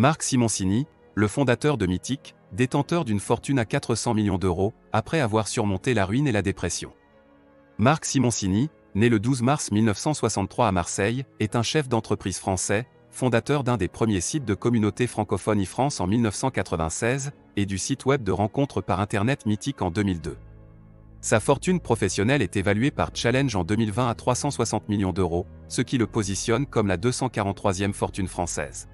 Marc Simoncini, le fondateur de Mythic, détenteur d'une fortune à 400 millions d'euros, après avoir surmonté la ruine et la dépression. Marc Simoncini, né le 12 mars 1963 à Marseille, est un chef d'entreprise français, fondateur d'un des premiers sites de communauté francophone iFrance en 1996, et du site web de rencontres par Internet Mythic en 2002. Sa fortune professionnelle est évaluée par Challenge en 2020 à 360 millions d'euros, ce qui le positionne comme la 243e fortune française.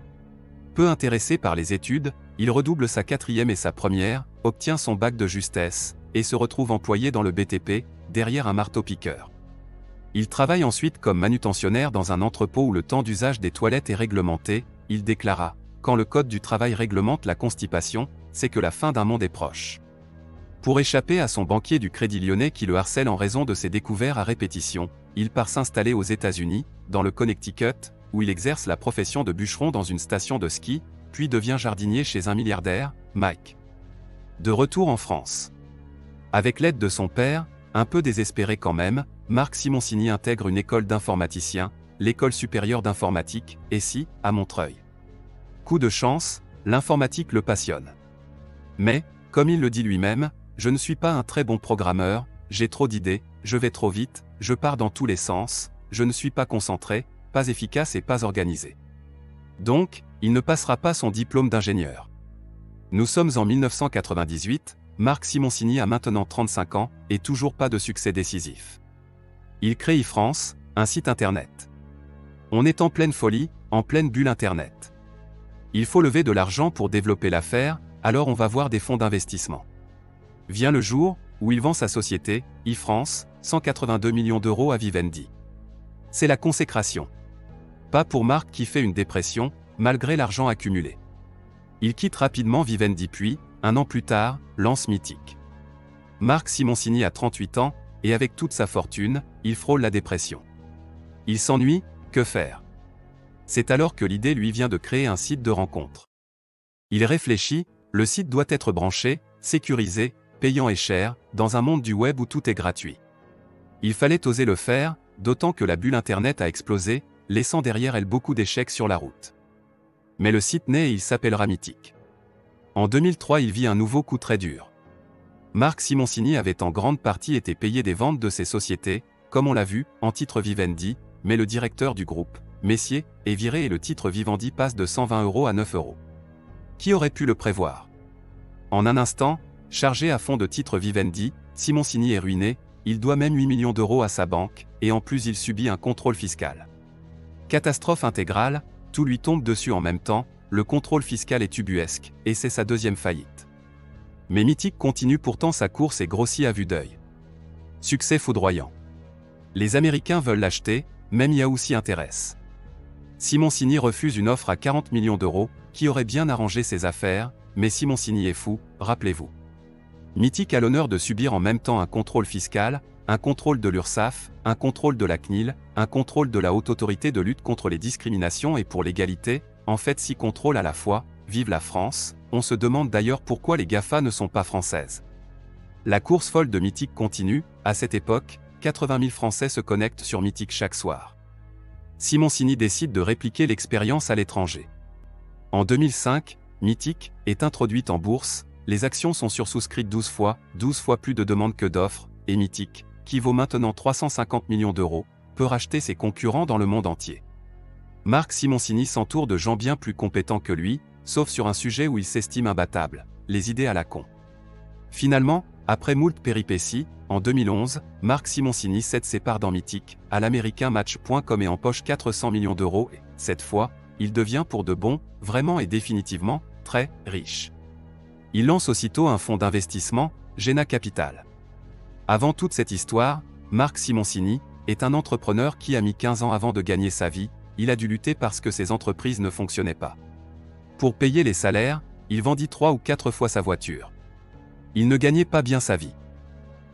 Peu intéressé par les études, il redouble sa 4e et sa première, obtient son bac de justesse, et se retrouve employé dans le BTP, derrière un marteau-piqueur. Il travaille ensuite comme manutentionnaire dans un entrepôt où le temps d'usage des toilettes est réglementé. Il déclara « Quand le code du travail réglemente la constipation, c'est que la fin d'un monde est proche ». Pour échapper à son banquier du Crédit Lyonnais qui le harcèle en raison de ses découvertes à répétition, il part s'installer aux États-Unis, dans le Connecticut, où il exerce la profession de bûcheron dans une station de ski, puis devient jardinier chez un milliardaire, Mike. De retour en France. Avec l'aide de son père, un peu désespéré quand même, Marc Simoncini intègre une école d'informaticien, l'École supérieure d'informatique, ESI, à Montreuil. Coup de chance, l'informatique le passionne. Mais, comme il le dit lui-même, « Je ne suis pas un très bon programmeur, j'ai trop d'idées, je vais trop vite, je pars dans tous les sens, je ne suis pas concentré, pas efficace et pas organisé. » Donc, il ne passera pas son diplôme d'ingénieur. Nous sommes en 1998, Marc Simoncini a maintenant 35 ans, et toujours pas de succès décisif. Il crée iFrance, un site internet. On est en pleine folie, en pleine bulle internet. Il faut lever de l'argent pour développer l'affaire, alors on va voir des fonds d'investissement. Vient le jour où il vend sa société, iFrance, 182 millions d'euros à Vivendi. C'est la consécration. Pas pour Marc qui fait une dépression, malgré l'argent accumulé. Il quitte rapidement Vivendi puis, un an plus tard, lance Mythic. Marc Simoncini a 38 ans, et avec toute sa fortune, il frôle la dépression. Il s'ennuie, que faire? C'est alors que l'idée lui vient de créer un site de rencontre. Il réfléchit, le site doit être branché, sécurisé, payant et cher, dans un monde du web où tout est gratuit. Il fallait oser le faire, d'autant que la bulle Internet a explosé, laissant derrière elle beaucoup d'échecs sur la route. Mais le site naît et il s'appellera Mythic. En 2003, il vit un nouveau coup très dur. Marc Simoncini avait en grande partie été payé des ventes de ses sociétés, comme on l'a vu, en titre Vivendi, mais le directeur du groupe, Messier, est viré et le titre Vivendi passe de 120 € à 9 €. Qui aurait pu le prévoir? En un instant, chargé à fond de titres Vivendi, Simoncini est ruiné, il doit même 8 millions d'euros à sa banque, et en plus il subit un contrôle fiscal. Catastrophe intégrale, tout lui tombe dessus en même temps, le contrôle fiscal est ubuesque, et c'est sa deuxième faillite. Mais Mythic continue pourtant sa course et grossit à vue d'œil. Succès foudroyant. Les Américains veulent l'acheter, même Yahoo s'y intéresse. Simoncini refuse une offre à 40 millions d'euros, qui aurait bien arrangé ses affaires, mais Simoncini est fou, rappelez-vous. Mythic a l'honneur de subir en même temps un contrôle fiscal, un contrôle de l'URSSAF, un contrôle de la CNIL, un contrôle de la Haute Autorité de lutte contre les discriminations et pour l'égalité, en fait 6 contrôles à la fois, vive la France, on se demande d'ailleurs pourquoi les GAFA ne sont pas françaises. La course folle de Mythic continue, à cette époque, 80 000 Français se connectent sur Mythic chaque soir. Simoncini décide de répliquer l'expérience à l'étranger. En 2005, Mythic est introduite en bourse, les actions sont sursouscrites 12 fois plus de demandes que d'offres, et Mythic, qui vaut maintenant 350 millions d'euros, peut racheter ses concurrents dans le monde entier. Marc Simoncini s'entoure de gens bien plus compétents que lui, sauf sur un sujet où il s'estime imbattable, les idées à la con. Finalement, après moult péripéties, en 2011, Marc Simoncini cède ses parts dans Mythic, à l'américain Match.com et empoche 400 millions d'euros et, cette fois, il devient pour de bon, vraiment et définitivement, très riche. Il lance aussitôt un fonds d'investissement, Gena Capital. Avant toute cette histoire, Marc Simoncini est un entrepreneur qui a mis 15 ans avant de gagner sa vie, il a dû lutter parce que ses entreprises ne fonctionnaient pas. Pour payer les salaires, il vendit 3 ou 4 fois sa voiture. Il ne gagnait pas bien sa vie.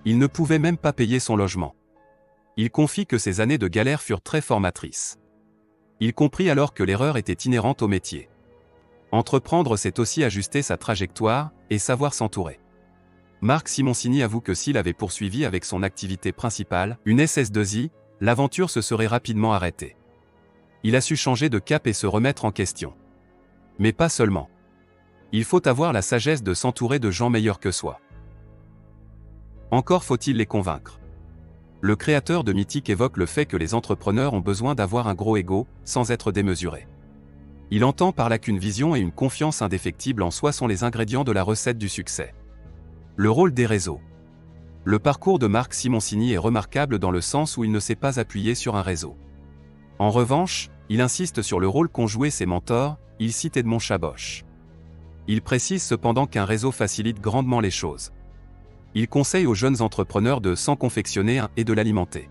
Il ne pouvait même pas payer son logement. Il confie que ces années de galère furent très formatrices. Il comprit alors que l'erreur était inhérente au métier. Entreprendre, c'est aussi ajuster sa trajectoire et savoir s'entourer. Marc Simoncini avoue que s'il avait poursuivi avec son activité principale, une SS2I, l'aventure se serait rapidement arrêtée. Il a su changer de cap et se remettre en question. Mais pas seulement. Il faut avoir la sagesse de s'entourer de gens meilleurs que soi. Encore faut-il les convaincre. Le créateur de Mythique évoque le fait que les entrepreneurs ont besoin d'avoir un gros ego, sans être démesurés. Il entend par là qu'une vision et une confiance indéfectible en soi sont les ingrédients de la recette du succès. Le rôle des réseaux. Le parcours de Marc Simoncini est remarquable dans le sens où il ne s'est pas appuyé sur un réseau. En revanche, il insiste sur le rôle qu'ont joué ses mentors, il cite Edmond Chaboch. Il précise cependant qu'un réseau facilite grandement les choses. Il conseille aux jeunes entrepreneurs de s'en confectionner un et de l'alimenter.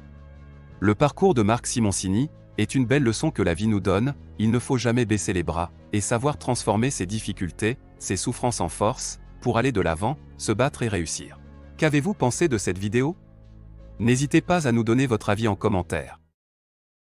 Le parcours de Marc Simoncini est une belle leçon que la vie nous donne, il ne faut jamais baisser les bras, et savoir transformer ses difficultés, ses souffrances en force, pour aller de l'avant, se battre et réussir. Qu'avez-vous pensé de cette vidéo? N'hésitez pas à nous donner votre avis en commentaire.